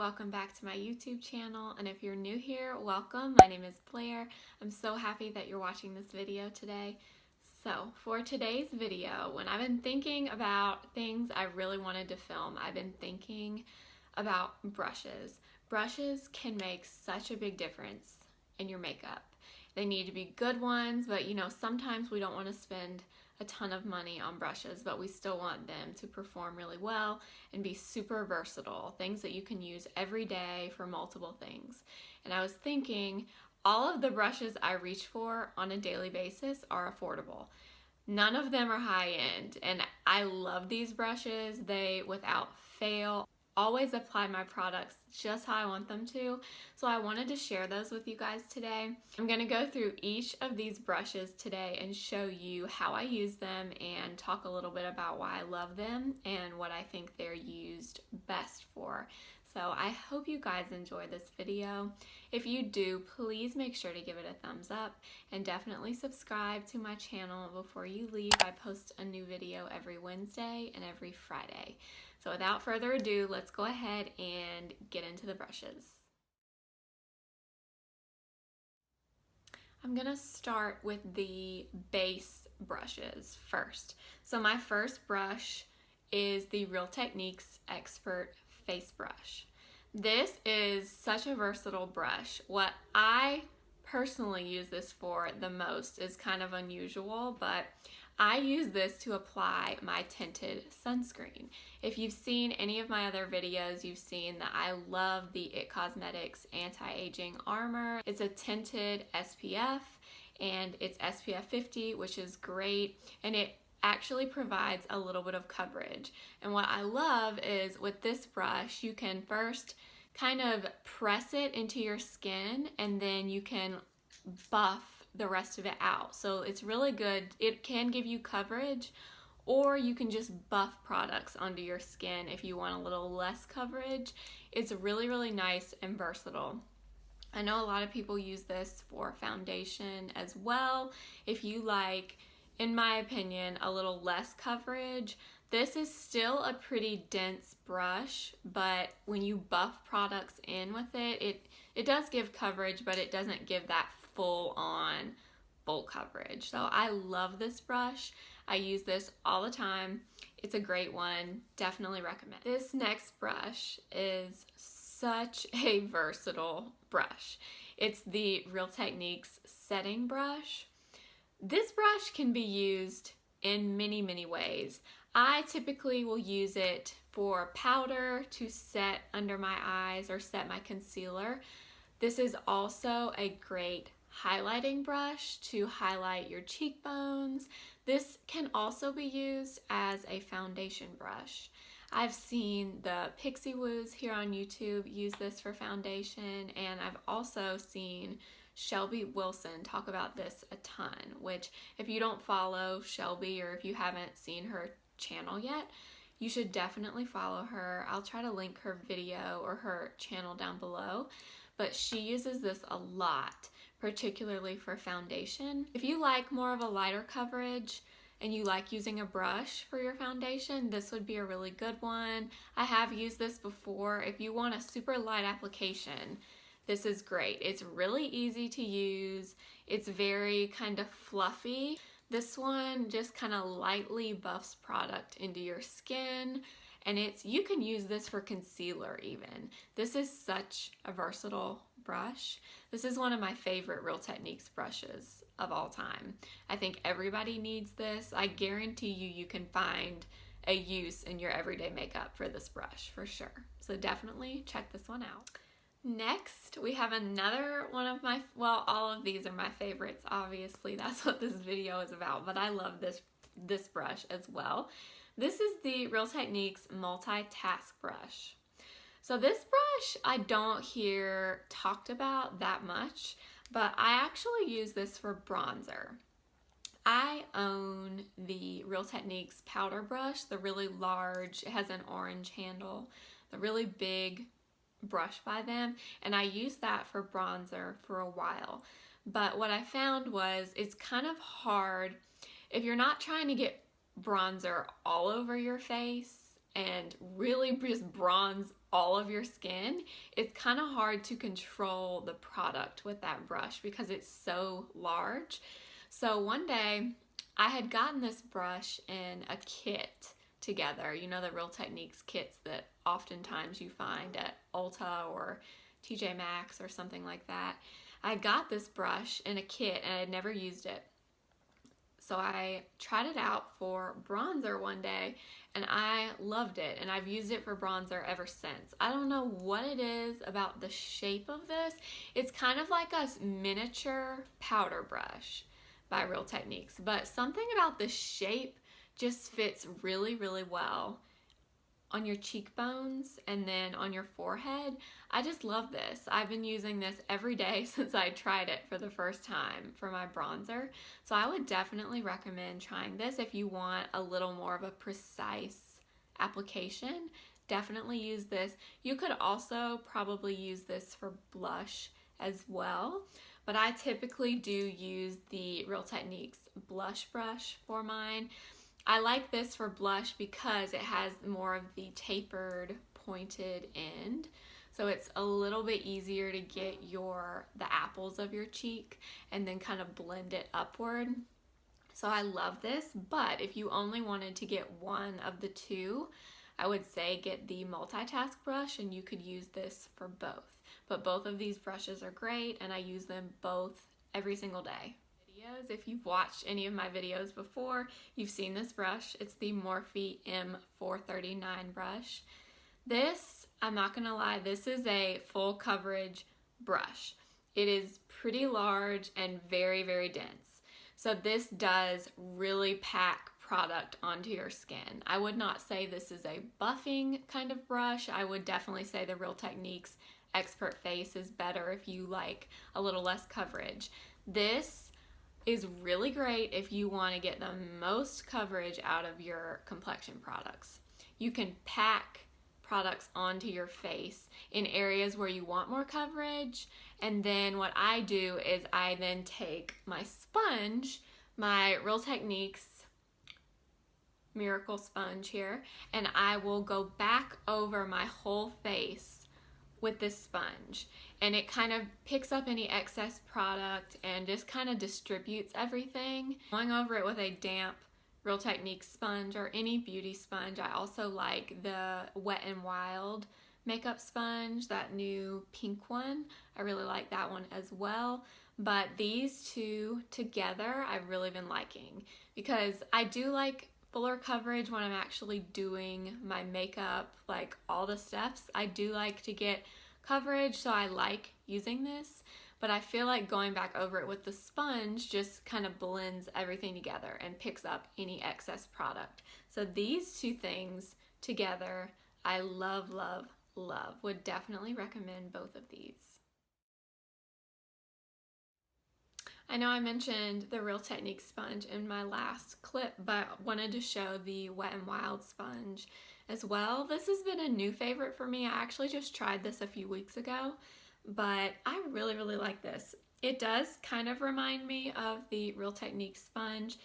welcome back to my YouTube channel, and if you're new here, welcome. My name is Blair. I'm so happy that you're watching this video today. So for today's video, when I've been thinking about things I really wanted to film, I've been thinking about brushes. Brushes can make such a big difference in your makeup. They need to be good ones, but sometimes we don't want to spend a ton of money on brushes, but we still want them to perform really well and be super versatile, things that you can use every day for multiple things. And I was thinking, all of the brushes I reach for on a daily basis are affordable. None of them are high end, and I love these brushes. They, without fail, always apply my products just how I want them to. So I wanted to share those with you guys today. I'm going to go through each of these brushes today and show you how I use them and talk a little bit about why I love them and what I think they're used best for. So I hope you guys enjoy this video. If you do, please make sure to give it a thumbs up and definitely subscribe to my channel before you leave. I post a new video every Wednesday and every Friday. So without further ado, let's go ahead and get into the brushes. I'm gonna start with the base brushes first. So my first brush is the Real Techniques Expert Face Brush. This is such a versatile brush. What I personally use this for the most is kind of unusual, but I use this to apply my tinted sunscreen. If you've seen any of my other videos, you've seen that I love the It Cosmetics Anti-Aging Armor. It's a tinted SPF, and it's SPF 50, which is great, and it actually provides a little bit of coverage. And what I love is with this brush, you can first kind of press it into your skin, and then you can buff the rest of it out. So it's really good. It can give you coverage, or you can just buff products onto your skin if you want a little less coverage. It's really, really nice and versatile. I know a lot of people use this for foundation as well. If you like, in my opinion, a little less coverage, this is still a pretty dense brush, but when you buff products in with it, it does give coverage, but it doesn't give that full coverage. So I love this brush. I use this all the time. It's a great one. Definitely recommend. This next brush is such a versatile brush. It's the Real Techniques Setting Brush. This brush can be used in many, many ways. I typically will use it for powder to set under my eyes or set my concealer. This is also a great highlighting brush to highlight your cheekbones. This can also be used as a foundation brush. I've seen the Pixiwoos here on YouTube use this for foundation, and I've also seen Shelbey Wilson talk about this a ton, which if you don't follow Shelbey or if you haven't seen her channel yet, you should definitely follow her. I'll try to link her video or her channel down below, but she uses this a lot, particularly for foundation. If you like more of a lighter coverage and you like using a brush for your foundation, this would be a really good one. I have used this before. If you want a super light application, this is great. It's really easy to use. It's very kind of fluffy. This one just kind of lightly buffs product into your skin, and you can use this for concealer even. This is such a versatile brush. This is one of my favorite Real Techniques brushes of all time. I think everybody needs this. I guarantee you can find a use in your everyday makeup for this brush for sure. So definitely check this one out. Next, we have another one of my, well, all of these are my favorites, obviously. That's what this video is about, but I love this brush as well. This is the Real Techniques MULTITASK brush. So this brush I don't hear talked about that much, but I actually use this for bronzer. I own the Real Techniques powder brush, the really large, it has an orange handle, the really big brush by them, and I used that for bronzer for a while. But what I found was it's kind of hard if you're not trying to get bronzer all over your face and really just bronze all of your skin, it's kind of hard to control the product with that brush because it's so large. So one day I had gotten this brush in a kit together, you know, the Real Techniques kits that oftentimes you find at Ulta or TJ Maxx or something like that. I got this brush in a kit and I had never used it. So I tried it out for bronzer one day and I loved it, and I've used it for bronzer ever since. I don't know what it is about the shape of this. It's kind of like a miniature powder brush by Real Techniques, but something about the shape just fits really, really well on your cheekbones and then on your forehead. I just love this. I've been using this every day since I tried it for the first time for my bronzer. So I would definitely recommend trying this if you want a little more of a precise application. Definitely use this. You could also probably use this for blush as well, but I typically do use the Real Techniques blush brush for mine. I like this for blush because it has more of the tapered, pointed end. So it's a little bit easier to get the apples of your cheek and then kind of blend it upward. So I love this, but if you only wanted to get one of the two, I would say get the MULTITASK brush and you could use this for both. But both of these brushes are great and I use them both every single day. If you've watched any of my videos before, you've seen this brush. It's the Morphe M439 brush. This, I'm not gonna lie, this is a full coverage brush. It is pretty large and very, very dense. So this does really pack product onto your skin. I would not say this is a buffing kind of brush. I would definitely say the Real Techniques Expert Face is better if you like a little less coverage. This is really great if you want to get the most coverage out of your complexion products. You can pack products onto your face in areas where you want more coverage, and then what I do is I then take my sponge, my Real Techniques Miracle Sponge here, and I will go back over my whole face with this sponge, and it kind of picks up any excess product and just kind of distributes everything. Going over it with a damp Real Techniques sponge or any beauty sponge. I also like the Wet n Wild makeup sponge, that new pink one. I really like that one as well. But these two together I've really been liking because I do like fuller coverage when I'm actually doing my makeup, like all the steps. I do like to get coverage, so I like using this, but I feel like going back over it with the sponge just kind of blends everything together and picks up any excess product. So these two things together, I love, love, love. Would definitely recommend both of these. I know I mentioned the Real Techniques sponge in my last clip, but wanted to show the Wet n Wild sponge as well. This has been a new favorite for me. I actually just tried this a few weeks ago, but I really, really like this. It does kind of remind me of the Real Techniques sponge.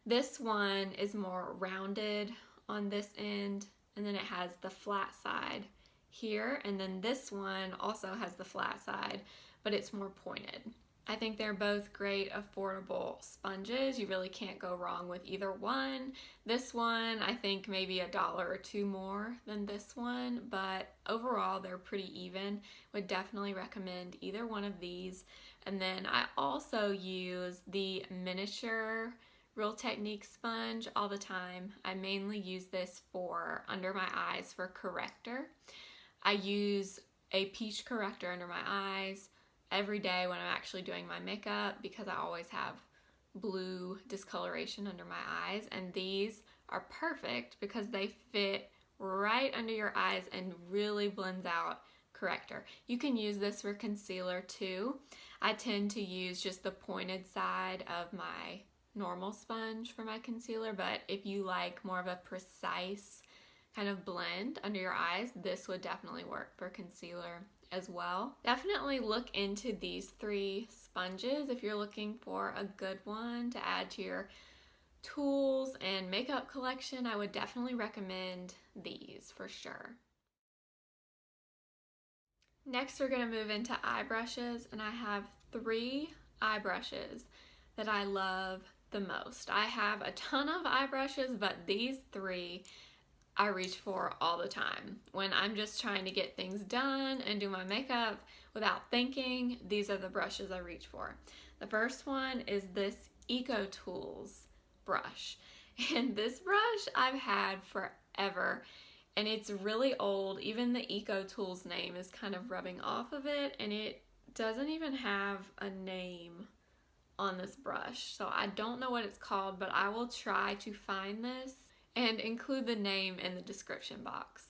This one is more rounded on this end, and then it has the flat side here, and then this one also has the flat side, but it's more pointed. I think they're both great affordable sponges. You really can't go wrong with either one. This one, I think maybe $1 or $2 more than this one, but overall they're pretty even. Would definitely recommend either one of these. And then I also use the miniature Real Techniques sponge all the time. I mainly use this for under my eyes for corrector. I use a peach corrector under my eyes every day when I'm actually doing my makeup because I always have blue discoloration under my eyes, and these are perfect because they fit right under your eyes and really blends out corrector. You can use this for concealer too. I tend to use just the pointed side of my normal sponge for my concealer, but if you like more of a precise kind of blend under your eyes, this would definitely work for concealer as well. Definitely look into these three sponges if you're looking for a good one to add to your tools and makeup collection, I would definitely recommend these for sure. Next, we're going to move into eye brushes, and I have 3 eye brushes that I love the most. I have a ton of eye brushes, but these 3 I reach for all the time. When I'm just trying to get things done and do my makeup without thinking, these are the brushes I reach for. The first one is this EcoTools brush. And this brush I've had forever, and it's really old. Even the EcoTools name is kind of rubbing off of it, and it doesn't even have a name on this brush. So I don't know what it's called, but I will try to find this and include the name in the description box.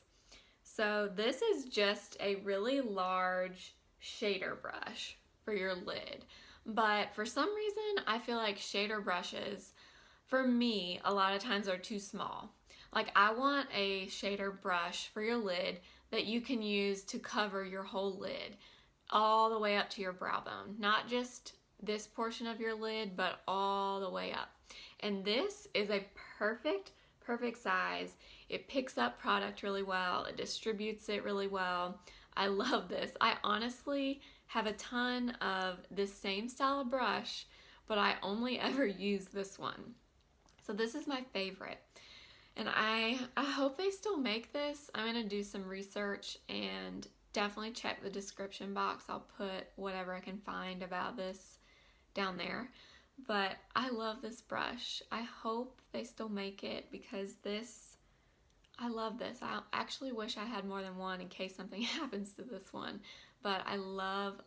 So this is just a really large shader brush for your lid. But for some reason, I feel like shader brushes, for me, a lot of times are too small. Like, I want a shader brush for your lid that you can use to cover your whole lid all the way up to your brow bone. Not just this portion of your lid, but all the way up. And this is a perfect size. It picks up product really well. It distributes it really well. I love this. I honestly have a ton of this same style of brush, but I only ever use this one. So this is my favorite. And I hope they still make this. I'm going to do some research and definitely check the description box. I'll put whatever I can find about this down there. But I love this brush. I hope they still make it because I love this. I actually wish I had more than one in case something happens to this one. But I love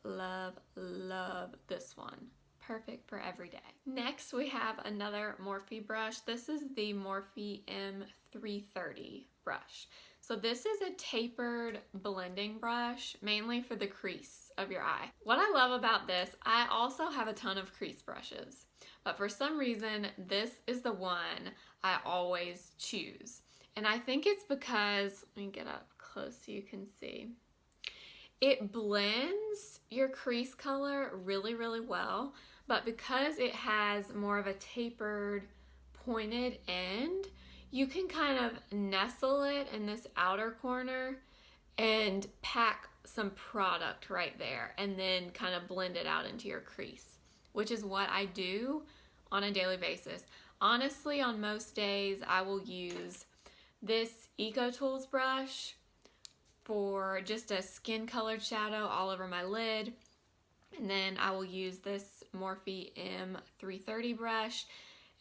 this one. Perfect for every day. Next, we have another Morphe brush. This is the Morphe M330 brush. So this is a tapered blending brush, mainly for the crease of your eye. What I love about this, I also have a ton of crease brushes, but for some reason, this is the one I always choose. And I think it's because, let me get up close so you can see. It blends your crease color really well, but because it has more of a tapered, pointed end, you can kind of nestle it in this outer corner and pack some product right there and then kind of blend it out into your crease, which is what I do on a daily basis. Honestly, on most days, I will use this EcoTools brush for just a skin colored shadow all over my lid. And then I will use this Morphe M330 brush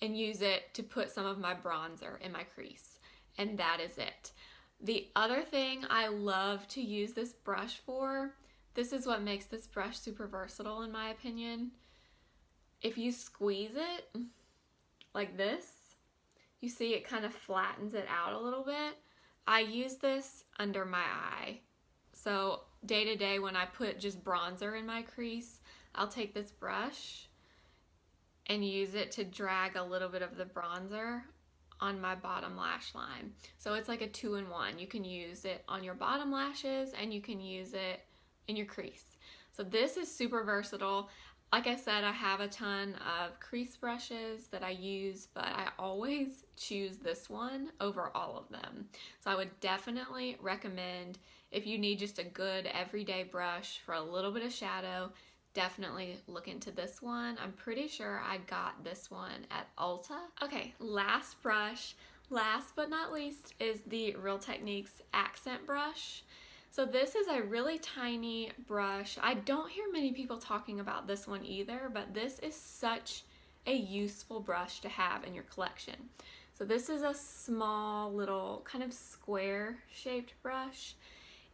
and use it to put some of my bronzer in my crease. And that is it. The other thing I love to use this brush for, this is what makes this brush super versatile in my opinion. If you squeeze it like this, you see it kind of flattens it out a little bit. I use this under my eye. So day to day when I put just bronzer in my crease, I'll take this brush and use it to drag a little bit of the bronzer on my bottom lash line. So it's like a 2-in-1. You can use it on your bottom lashes and you can use it in your crease. So this is super versatile. Like I said, I have a ton of crease brushes that I use, but I always choose this one over all of them. So I would definitely recommend, if you need just a good everyday brush for a little bit of shadow, definitely look into this one. I'm pretty sure I got this one at Ulta. Okay, last brush, last but not least, is the Real Techniques accent brush. So this is a really tiny brush. I don't hear many people talking about this one either, but this is such a useful brush to have in your collection. So this is a small little kind of square shaped brush.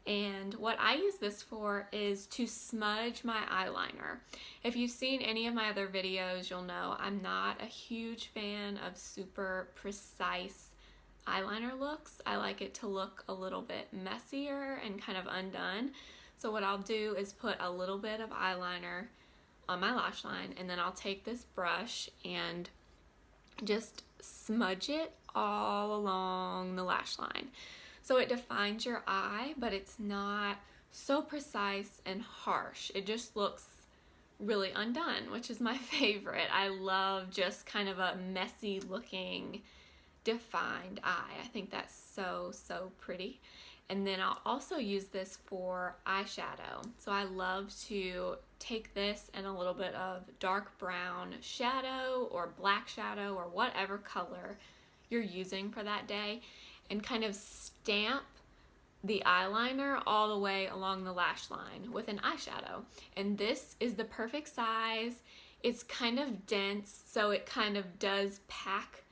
And what I use this for is to smudge my eyeliner. If you've seen any of my other videos, you'll know I'm not a huge fan of super precise eyeliner looks. I like it to look a little bit messier and kind of undone. So what I'll do is put a little bit of eyeliner on my lash line, and then I'll take this brush and just smudge it all along the lash line. So it defines your eye, but it's not so precise and harsh. It just looks really undone, which is my favorite. I love just kind of a messy looking defined eye. I think that's so, so pretty. And then I'll also use this for eyeshadow. So I love to take this and a little bit of dark brown shadow or black shadow or whatever color you're using for that day and kind of stamp the eyeliner all the way along the lash line with an eyeshadow. And this is the perfect size. It's kind of dense, so it kind of does pack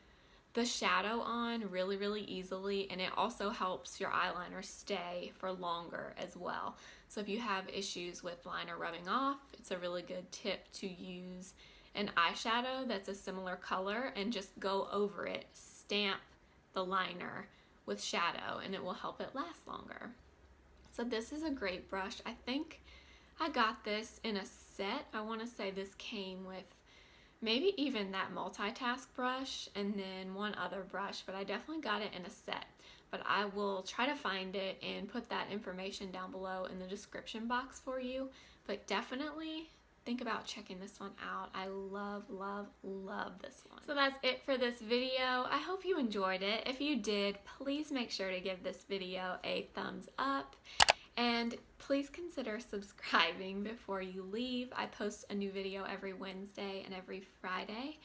the shadow on really, really easily, and it also helps your eyeliner stay for longer as well. So if you have issues with liner rubbing off, it's a really good tip to use an eyeshadow that's a similar color and just go over it, stamp the liner with shadow, and it will help it last longer. So this is a great brush. I think I got this in a set. I want to say this came with maybe even that MULTITASK brush and then one other brush, but I definitely got it in a set. But I will try to find it and put that information down below in the description box for you. But definitely think about checking this one out. I love, love, love this one. So that's it for this video. I hope you enjoyed it. If you did, please make sure to give this video a thumbs up. And please consider subscribing before you leave. I post a new video every Wednesday and every Friday.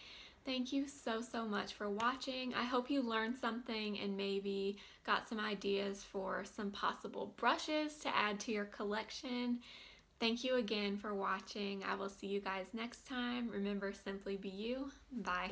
Thank you so, so much for watching. I hope you learned something and maybe got some ideas for some possible brushes to add to your collection. Thank you again for watching. I will see you guys next time. Remember, simply be you. Bye.